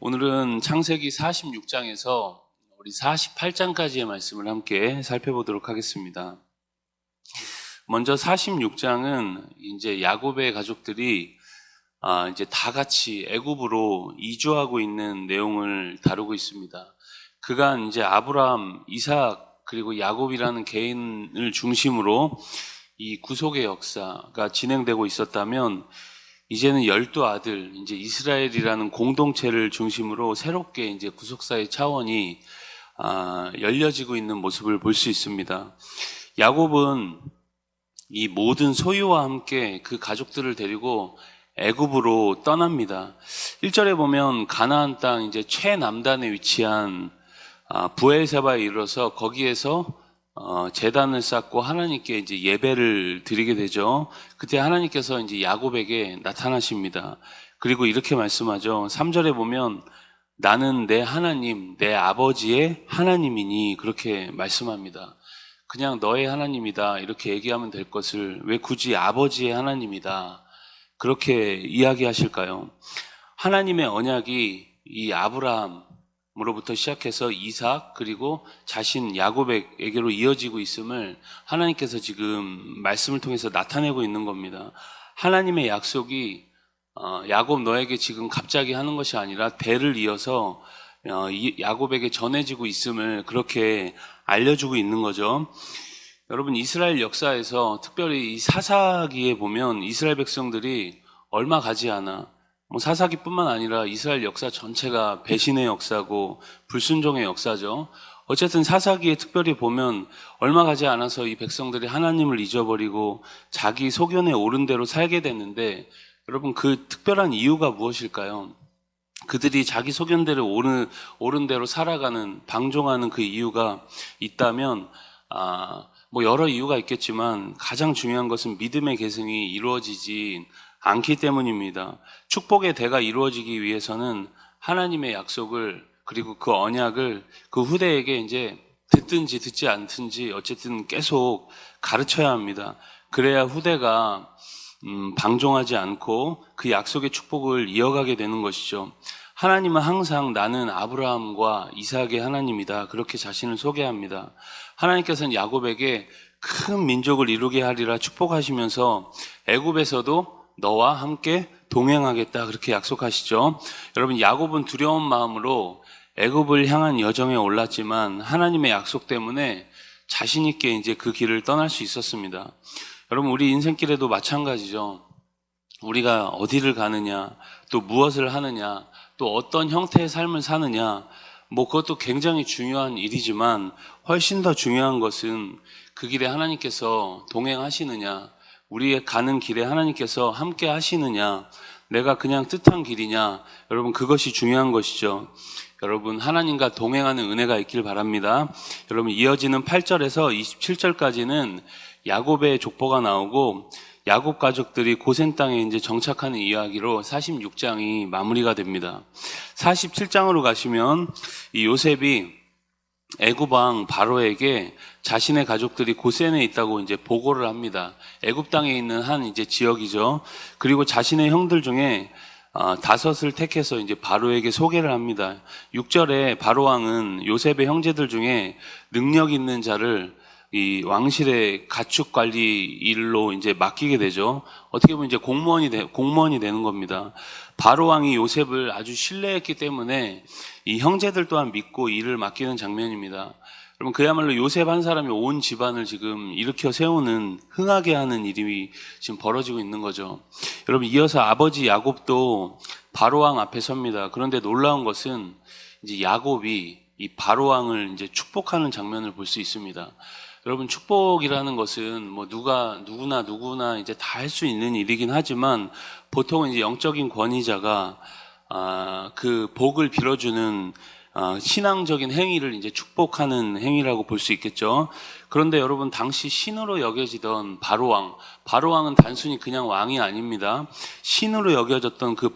오늘은 창세기 46장에서 우리 48장까지의 말씀을 함께 살펴보도록 하겠습니다. 먼저 46장은 이제 야곱의 가족들이 이제 다 같이 애굽으로 이주하고 있는 내용을 다루고 있습니다. 그간 이제 아브라함, 이삭 그리고 야곱이라는 개인을 중심으로 이 구속의 역사가 진행되고 있었다면 이제는 12아들, 이제 이스라엘이라는 공동체를 중심으로 새롭게 이제 구속사의 차원이 열려지고 있는 모습을 볼 수 있습니다. 야곱은 이 모든 소유와 함께 그 가족들을 데리고 애굽으로 떠납니다. 1절에 보면 가나안 땅 이제 최남단에 위치한 부엘세바에 이르러서 거기에서 제단을 쌓고 하나님께 이제 예배를 드리게 되죠. 그때 하나님께서 이제 야곱에게 나타나십니다. 그리고 이렇게 말씀하죠. 3절에 보면 나는 내 하나님, 내 아버지의 하나님이니 그렇게 말씀합니다. 그냥 너의 하나님이다 이렇게 얘기하면 될 것을 왜 굳이 아버지의 하나님이다 그렇게 이야기하실까요? 하나님의 언약이 이 아브라함으로부터 시작해서 이삭 그리고 자신 야곱에게로 이어지고 있음을 하나님께서 지금 말씀을 통해서 나타내고 있는 겁니다. 하나님의 약속이 야곱 너에게 지금 갑자기 하는 것이 아니라 대를 이어서 야곱에게 전해지고 있음을 그렇게 알려주고 있는 거죠. 여러분 이스라엘 역사에서 특별히 이 사사기에 보면 이스라엘 백성들이 얼마 가지 않아 사사기뿐만 아니라 이스라엘 역사 전체가 배신의 역사고 불순종의 역사죠. 어쨌든 사사기에 특별히 보면 얼마 가지 않아서 이 백성들이 하나님을 잊어버리고 자기 소견에 오른 대로 살게 됐는데 여러분 그 특별한 이유가 무엇일까요? 그들이 자기 소견대로 옳은 대로 살아가는 방종하는 그 이유가 있다면 여러 이유가 있겠지만 가장 중요한 것은 믿음의 계승이 이루어지지 않기 때문입니다. 축복의 대가 이루어지기 위해서는 하나님의 약속을 그리고 그 언약을 그 후대에게 이제 듣든지 듣지 않든지 어쨌든 계속 가르쳐야 합니다. 그래야 후대가 방종하지 않고 그 약속의 축복을 이어가게 되는 것이죠. 하나님은 항상 나는 아브라함과 이삭의 하나님이다 그렇게 자신을 소개합니다. 하나님께서는 야곱에게 큰 민족을 이루게 하리라 축복하시면서 애굽에서도 너와 함께 동행하겠다 그렇게 약속하시죠. 여러분 야곱은 두려운 마음으로 애굽을 향한 여정에 올랐지만 하나님의 약속 때문에 자신 있게 이제 그 길을 떠날 수 있었습니다. 여러분 우리 인생길에도 마찬가지죠. 우리가 어디를 가느냐 또 무엇을 하느냐 또 어떤 형태의 삶을 사느냐 그것도 굉장히 중요한 일이지만 훨씬 더 중요한 것은 그 길에 하나님께서 동행하시느냐 우리의 가는 길에 하나님께서 함께 하시느냐 내가 그냥 뜻한 길이냐 여러분 그것이 중요한 것이죠. 여러분 하나님과 동행하는 은혜가 있길 바랍니다. 여러분 이어지는 8절에서 27절까지는 야곱의 족보가 나오고 야곱 가족들이 고센 땅에 이제 정착하는 이야기로 46장이 마무리가 됩니다. 47장으로 가시면 이 요셉이 애굽 왕 바로에게 자신의 가족들이 고센에 있다고 이제 보고를 합니다. 애굽 땅에 있는 한 이제 지역이죠. 그리고 자신의 형들 중에 5을 택해서 이제 바로에게 소개를 합니다. 6절에 바로 왕은 요셉의 형제들 중에 능력 있는 자를 이 왕실의 가축 관리 일로 이제 맡기게 되죠. 어떻게 보면 이제 공무원이 되는 겁니다. 바로 왕이 요셉을 아주 신뢰했기 때문에 이 형제들 또한 믿고 일을 맡기는 장면입니다. 여러분 그야말로 요셉 한 사람이 온 집안을 지금 일으켜 세우는 흥하게 하는 일이 지금 벌어지고 있는 거죠. 여러분 이어서 아버지 야곱도 바로 왕 앞에 섭니다. 그런데 놀라운 것은 이제 야곱이 이 바로 왕을 이제 축복하는 장면을 볼 수 있습니다. 여러분 축복이라는 것은 누구나 이제 다 할 수 있는 일이긴 하지만 보통은 이제 영적인 권위자가 그 복을 빌어주는 신앙적인 행위를 이제 축복하는 행위라고 볼 수 있겠죠. 그런데 여러분 당시 신으로 여겨지던 바로왕은 단순히 그냥 왕이 아닙니다. 신으로 여겨졌던 그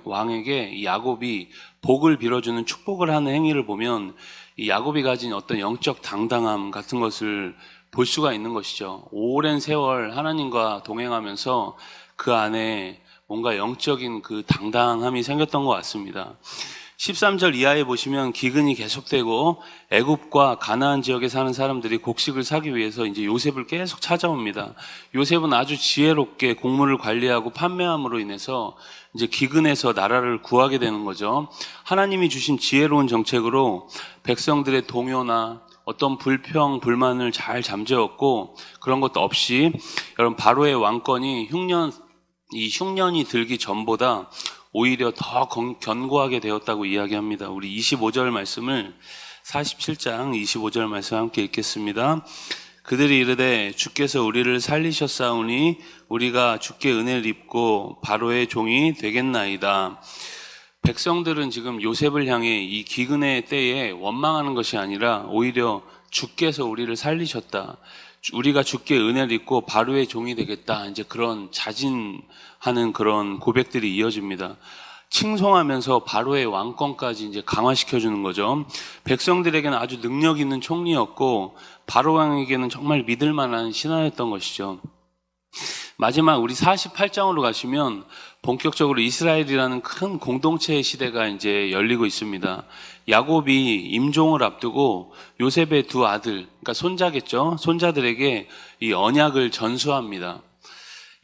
왕에게 이 야곱이 복을 빌어주는 축복을 하는 행위를 보면 이 야곱이 가진 어떤 영적 당당함 같은 것을 볼 수가 있는 것이죠. 오랜 세월 하나님과 동행하면서 그 안에 뭔가 영적인 그 당당함이 생겼던 것 같습니다. 13절 이하에 보시면 기근이 계속되고 애굽과 가나안 지역에 사는 사람들이 곡식을 사기 위해서 이제 요셉을 계속 찾아옵니다. 요셉은 아주 지혜롭게 곡물을 관리하고 판매함으로 인해서 이제 기근에서 나라를 구하게 되는 거죠. 하나님이 주신 지혜로운 정책으로 백성들의 동요나 어떤 불평, 불만을 잘 잠재웠고 그런 것도 없이 여러분 바로의 왕권이 흉년이 들기 전보다 오히려 더 견고하게 되었다고 이야기합니다. 우리 25절 말씀을 47장 25절 말씀 함께 읽겠습니다. 그들이 이르되 주께서 우리를 살리셨사오니 우리가 주께 은혜를 입고 바로의 종이 되겠나이다. 백성들은 지금 요셉을 향해 이 기근의 때에 원망하는 것이 아니라 오히려 주께서 우리를 살리셨다. 우리가 주께 은혜를 입고 바로의 종이 되겠다. 이제 그런 자진하는 그런 고백들이 이어집니다. 칭송하면서 바로의 왕권까지 이제 강화시켜 주는 거죠. 백성들에게는 아주 능력 있는 총리였고 바로 왕에게는 정말 믿을 만한 신하였던 것이죠. 마지막 우리 48장으로 가시면 본격적으로 이스라엘이라는 큰 공동체의 시대가 이제 열리고 있습니다. 야곱이 임종을 앞두고 요셉의 두 아들, 그러니까 손자겠죠. 손자들에게 이 언약을 전수합니다.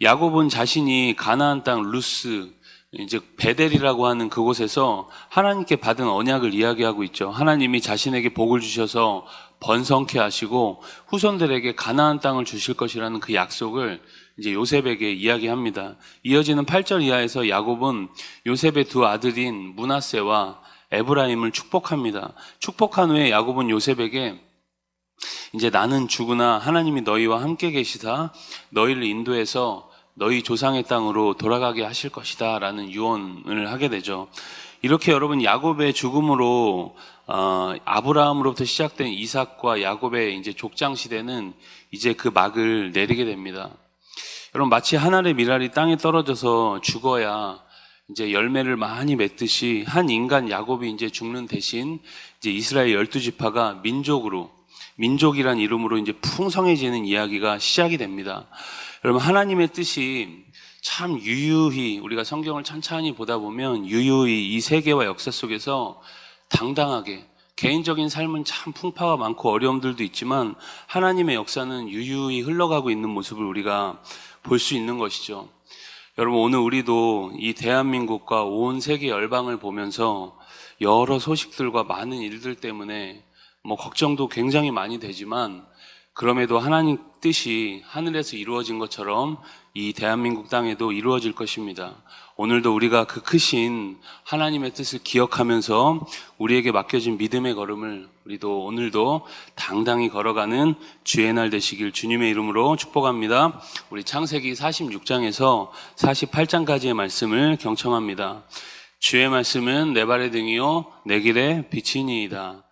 야곱은 자신이 가나안 땅 루스, 이제 베델이라고 하는 그곳에서 하나님께 받은 언약을 이야기하고 있죠. 하나님이 자신에게 복을 주셔서 번성케 하시고 후손들에게 가나안 땅을 주실 것이라는 그 약속을 이제 요셉에게 이야기합니다. 이어지는 8절 이하에서 야곱은 요셉의 두 아들인 므낫세와 에브라임을 축복합니다. 축복한 후에 야곱은 요셉에게 이제 나는 죽으나 하나님이 너희와 함께 계시다 너희를 인도해서 너희 조상의 땅으로 돌아가게 하실 것이다 라는 유언을 하게 되죠. 이렇게 여러분 야곱의 죽음으로 아브라함으로부터 시작된 이삭과 야곱의 이제 족장 시대는 이제 그 막을 내리게 됩니다. 여러분 마치 한 알의 밀알이 땅에 떨어져서 죽어야 이제 열매를 많이 맺듯이 한 인간 야곱이 이제 죽는 대신 이제 이스라엘 12지파가 민족이란 이름으로 이제 풍성해지는 이야기가 시작이 됩니다. 여러분 하나님의 뜻이 참 유유히 우리가 성경을 천천히 보다 보면 유유히 이 세계와 역사 속에서 당당하게 개인적인 삶은 참 풍파가 많고 어려움들도 있지만 하나님의 역사는 유유히 흘러가고 있는 모습을 우리가 볼 수 있는 것이죠. 여러분 오늘 우리도 이 대한민국과 온 세계 열방을 보면서 여러 소식들과 많은 일들 때문에 걱정도 굉장히 많이 되지만 그럼에도 하나님 뜻이 하늘에서 이루어진 것처럼 이 대한민국 땅에도 이루어질 것입니다. 오늘도 우리가 그 크신 하나님의 뜻을 기억하면서 우리에게 맡겨진 믿음의 걸음을 우리도 오늘도 당당히 걸어가는 주의 날 되시길 주님의 이름으로 축복합니다. 우리 창세기 46장에서 48장까지의 말씀을 경청합니다. 주의 말씀은 내 발의 등이요 내 길의 빛이니이다.